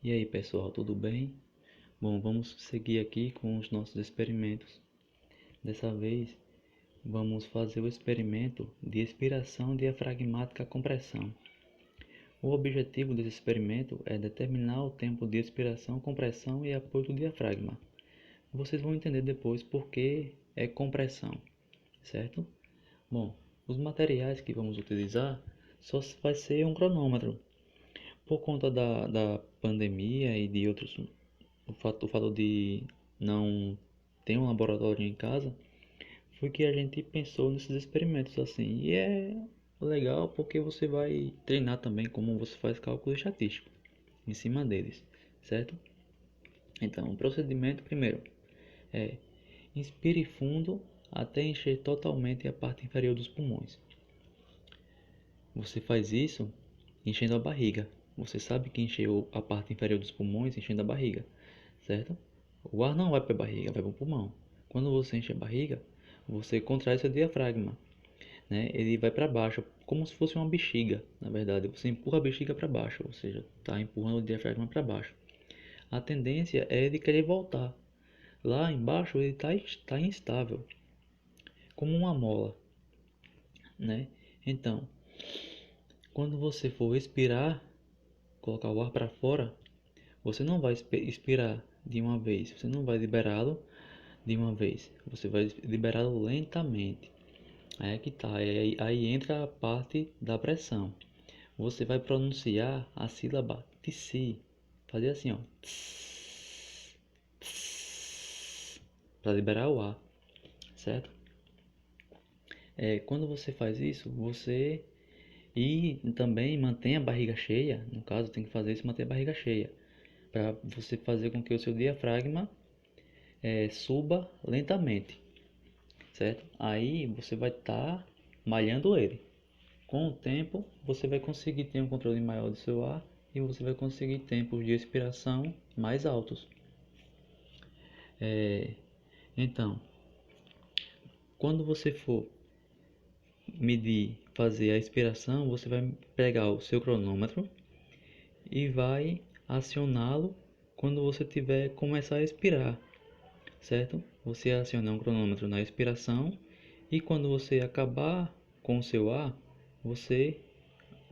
E aí pessoal, tudo bem? Bom, vamos seguir aqui com os nossos experimentos. Dessa vez, vamos fazer o experimento de expiração diafragmática compressão. O objetivo desse experimento é determinar o tempo de expiração, compressão e apoio do diafragma. Vocês vão entender depois por que é compressão, certo? Bom, os materiais que vamos utilizar só vai ser um cronômetro. Por conta da pandemia e de outros, o fato de não ter um laboratório em casa, foi que a gente pensou nesses experimentos assim. E é legal porque você vai treinar também como você faz cálculo estatístico em cima deles, certo? Então, o procedimento primeiro é: inspire fundo até encher totalmente a parte inferior dos pulmões. Você faz isso enchendo a barriga. Você sabe que encheu a parte inferior dos pulmões enchendo a barriga, certo? O ar não vai para a barriga, vai para o pulmão. Quando você enche a barriga, você contrai seu diafragma, né? Ele vai para baixo, como se fosse uma bexiga, na verdade. Você empurra a bexiga para baixo, ou seja, está empurrando o diafragma para baixo. A tendência é ele querer voltar. Lá embaixo ele está instável, como uma mola, né? Então, quando você for expirar, colocar o ar para fora, você não vai expirar de uma vez, você não vai liberá-lo de uma vez, você vai liberá-lo lentamente. Aí é que tá, aí entra a parte da pressão. Você vai pronunciar a sílaba tsi, fazer assim, ó, para liberar o ar, certo? Quando você faz isso, você e também mantém a barriga cheia. No caso, tem que fazer isso, manter a barriga cheia, para você fazer com que o seu diafragma suba lentamente, certo? Aí você vai estar malhando ele. Com o tempo, você vai conseguir ter um controle maior do seu ar e você vai conseguir tempos de expiração mais altos. Então, quando você for fazer a expiração, você vai pegar o seu cronômetro e vai acioná-lo quando você tiver começar a expirar, certo? Você aciona um cronômetro na expiração e quando você acabar com o seu ar, você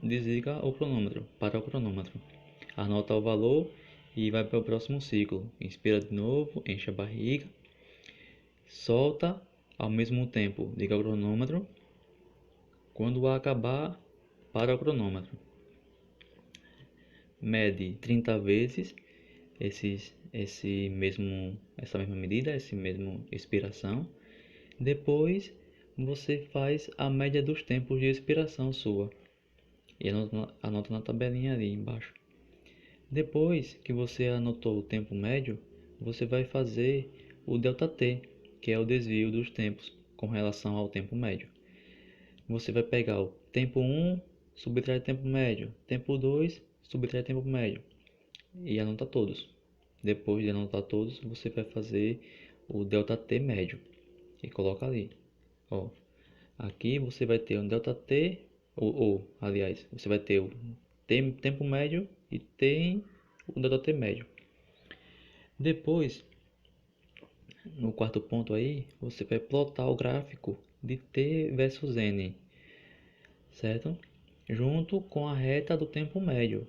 desliga o cronômetro, para o cronômetro, anota o valor e vai para o próximo ciclo. Inspira de novo, enche a barriga, solta ao mesmo tempo, liga o cronômetro. Quando o ar acabar, para o cronômetro. Mede 30 vezes essa mesma medida, esse mesmo expiração. Depois você faz a média dos tempos de expiração sua e anota na tabelinha ali embaixo. Depois que você anotou o tempo médio, você vai fazer o ΔT, que é o desvio dos tempos com relação ao tempo médio. Você vai pegar o tempo 1, subtrai tempo médio, tempo 2, subtrai tempo médio e anota todos. Depois de anotar todos, você vai fazer o ΔT médio e coloca ali. Ó, aqui você vai ter um ΔT, aliás, você vai ter o tempo médio e tem o ΔT médio. Depois, no quarto ponto aí, você vai plotar o gráfico de T versus N, certo? Junto com a reta do tempo médio.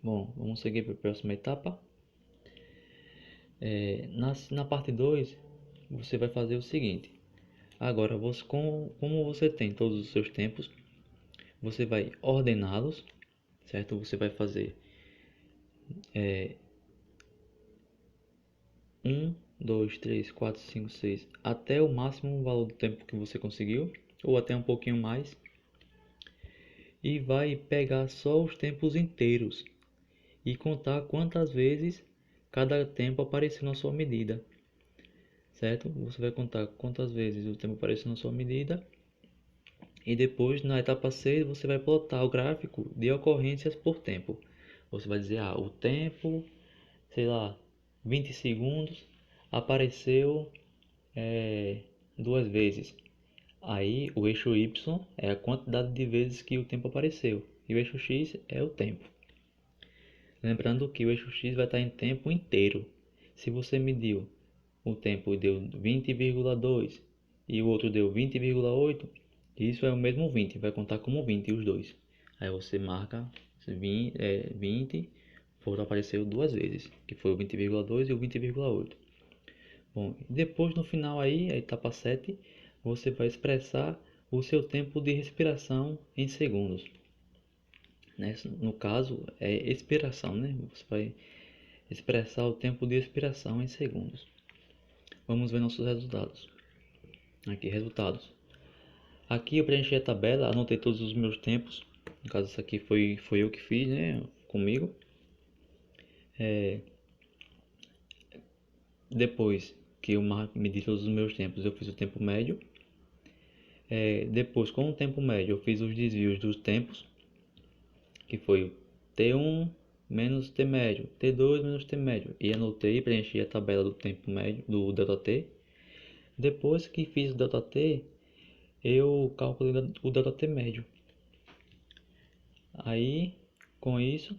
Bom, vamos seguir para a próxima etapa. Na parte 2, você vai fazer o seguinte. Agora, como você tem todos os seus tempos, você vai ordená-los, certo? Você vai fazer 1, 2, 3, 4, 5, 6, até o máximo valor do tempo que você conseguiu, ou até um pouquinho mais. E vai pegar só os tempos inteiros e contar quantas vezes cada tempo apareceu na sua medida, certo? Você vai contar quantas vezes o tempo apareceu na sua medida e depois na etapa 6 você vai plotar o gráfico de ocorrências por tempo. Você vai dizer, o tempo, sei lá, 20 segundos apareceu duas vezes. Aí o eixo Y é a quantidade de vezes que o tempo apareceu e o eixo X é o tempo. Lembrando que o eixo X vai estar em tempo inteiro. Se você mediu o tempo e deu 20,2 e o outro deu 20,8, isso é o mesmo 20, vai contar como 20 os dois. Aí você marca 20, foram apareceu duas vezes, que foi o 20,2 e o 20,8. Bom, depois no final aí, a etapa 7, você vai expressar o seu tempo de respiração em segundos. No caso, é expiração, né? Você vai expressar o tempo de expiração em segundos. Vamos ver nossos resultados. Aqui, resultados. Aqui eu preenchi a tabela, anotei todos os meus tempos. No caso, isso aqui foi eu que fiz, né? Comigo. Depois que eu medi todos os meus tempos, eu fiz o tempo médio. Depois, com o tempo médio, eu fiz os desvios dos tempos, que foi o T1 menos T médio, T2 menos T médio. E anotei e preenchi a tabela do tempo médio, do ΔT. Depois que fiz o ΔT, eu calculei o ΔT médio. Aí, com isso,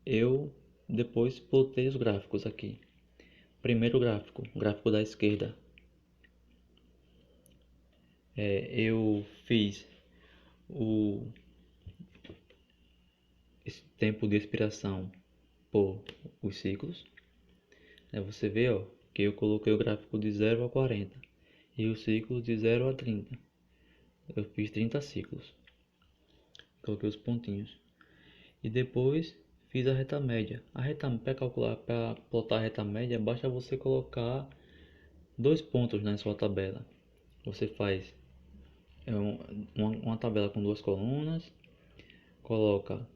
eu depois plotei os gráficos aqui. Primeiro gráfico, o gráfico da esquerda. Eu fiz esse tempo de expiração por os ciclos. Você vê que eu coloquei o gráfico de 0 a 40 e o ciclo de 0 a 30. Eu fiz 30 ciclos. Coloquei os pontinhos. E depois fiz a reta média. Para plotar a reta média, basta você colocar dois pontos na sua tabela. Você faz uma tabela com duas colunas, coloca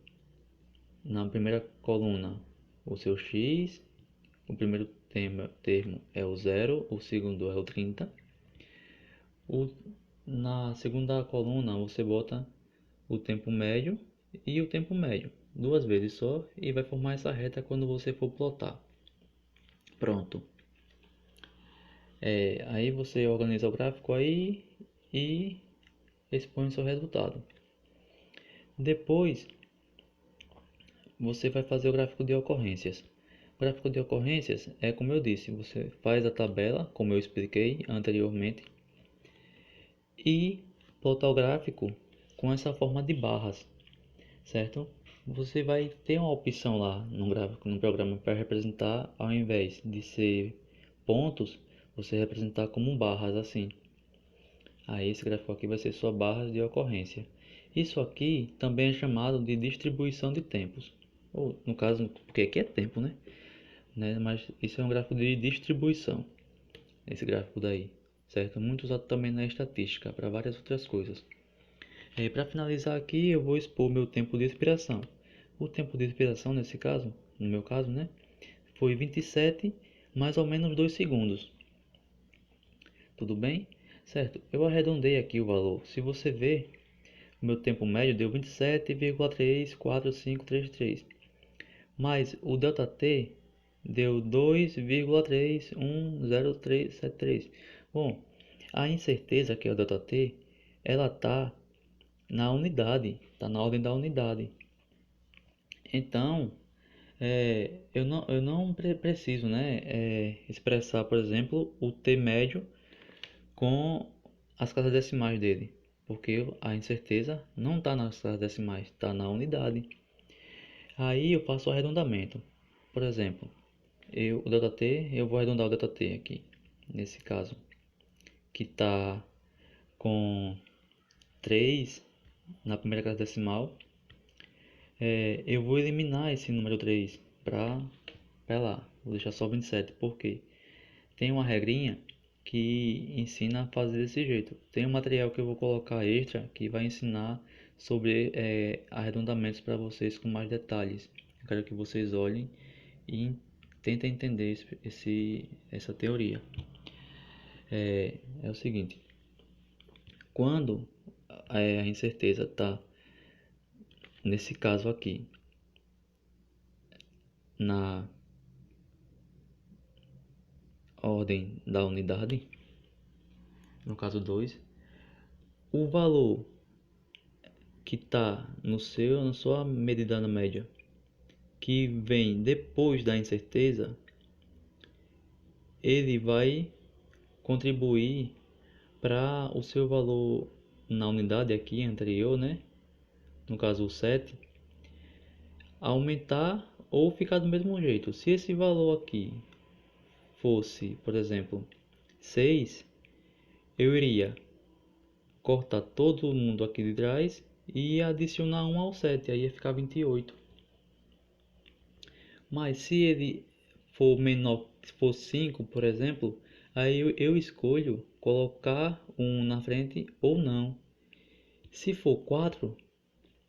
na primeira coluna o seu x, o primeiro termo é o 0, o segundo é o 30. Na segunda coluna você bota o tempo médio e o tempo médio, duas vezes só, e vai formar essa reta quando você for plotar. Pronto. Aí você organiza o gráfico aí e expõe o seu resultado. Depois você vai fazer o gráfico de ocorrências. O gráfico de ocorrências é como eu disse, você faz a tabela, como eu expliquei anteriormente, e plota o gráfico com essa forma de barras, certo? Você vai ter uma opção lá no gráfico, no programa, para representar, ao invés de ser pontos, você representar como barras assim. Aí esse gráfico aqui vai ser só barras de ocorrência. Isso aqui também é chamado de distribuição de tempos. Ou no caso, porque aqui é tempo, né? Mas isso é um gráfico de distribuição. Esse gráfico daí, certo? Muito usado também na estatística, para várias outras coisas. Para finalizar aqui, eu vou expor meu tempo de expiração. O tempo de expiração, nesse caso, no meu caso, né? Foi 27 mais ou menos 2 segundos. Tudo bem? Certo, eu arredondei aqui o valor. Se você ver, o meu tempo médio deu 27,34533. Mas o ΔT deu 2,310373. Bom, a incerteza, que é o ΔT, ela está na unidade, está na ordem da unidade. Então, eu não preciso, né, expressar, por exemplo, o T médio com as casas decimais dele, porque a incerteza não está nas casas decimais, está na unidade. Aí eu faço o arredondamento. Por exemplo, o ΔT, eu vou arredondar o ΔT aqui, nesse caso, que está com 3 na primeira casa decimal. Eu vou eliminar esse número 3 para lá, vou deixar só 27, porque tem uma regrinha que ensina a fazer desse jeito. Tem um material que eu vou colocar extra que vai ensinar sobre arredondamentos para vocês com mais detalhes. Eu quero que vocês olhem e tentem entender essa teoria. É o seguinte: quando a incerteza está, nesse caso aqui, na ordem da unidade, no caso 2, o valor que está na sua medida média, que vem depois da incerteza, ele vai contribuir para o seu valor na unidade aqui anterior, né? No caso o 7, aumentar ou ficar do mesmo jeito. Se esse valor aqui fosse, por exemplo, 6, eu iria cortar todo mundo aqui de trás e adicionar 1 ao 7, aí ia ficar 28. Mas se ele for menor, se for 5, por exemplo, aí eu escolho colocar 1 na frente ou não. Se for 4,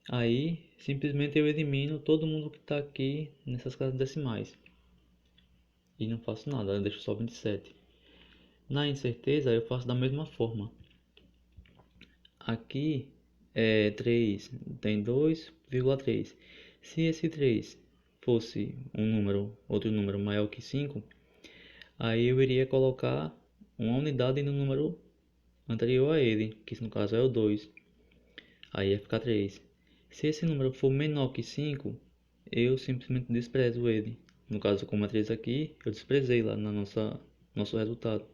aí simplesmente eu elimino todo mundo que está aqui nessas casas decimais. E não faço nada, eu deixo só 27. Na incerteza eu faço da mesma forma. Aqui é 3, tem 2,3. Se esse 3 fosse outro número maior que 5, aí eu iria colocar uma unidade no número anterior a ele, que no caso é o 2. Aí ia ficar 3. Se esse número for menor que 5, eu simplesmente desprezo ele. No caso, como é 3 aqui, eu desprezei lá no nosso resultado.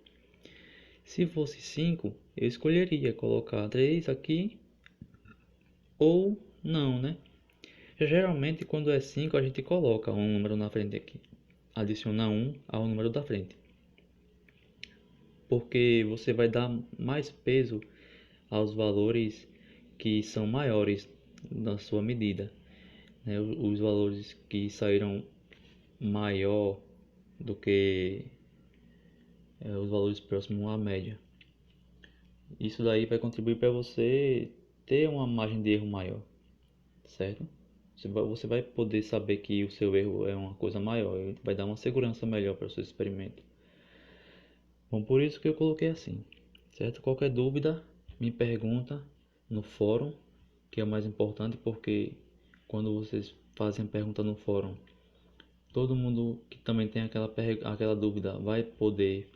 Se fosse 5, eu escolheria colocar 3 aqui ou não, né? Geralmente, quando é 5, a gente coloca um número na frente aqui. Adiciona 1 ao número da frente. Porque você vai dar mais peso aos valores que são maiores na sua medida, né? Os valores que saíram maior do que os valores próximos à média. Isso daí vai contribuir para você ter uma margem de erro maior, certo? Você vai poder saber que o seu erro é uma coisa maior e vai dar uma segurança melhor para o seu experimento. Bom, por isso que eu coloquei assim, certo? Qualquer dúvida, me pergunta no fórum, que é o mais importante, porque quando vocês fazem a pergunta no fórum, todo mundo que também tem aquela dúvida vai poder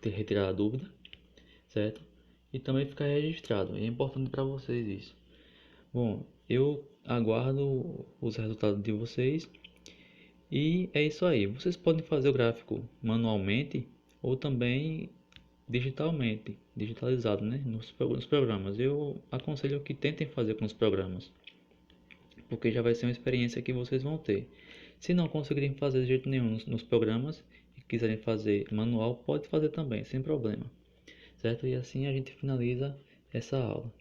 retirar a dúvida, certo? E também ficar registrado, é importante para vocês isso. Bom, eu aguardo os resultados de vocês e é isso aí. Vocês podem fazer o gráfico manualmente ou também digitalizado, né? Nos programas. Eu aconselho que tentem fazer com os programas, porque já vai ser uma experiência que vocês vão ter. Se não conseguirem fazer de jeito nenhum nos programas e quiserem fazer manual, pode fazer também, sem problema, certo? E assim a gente finaliza essa aula.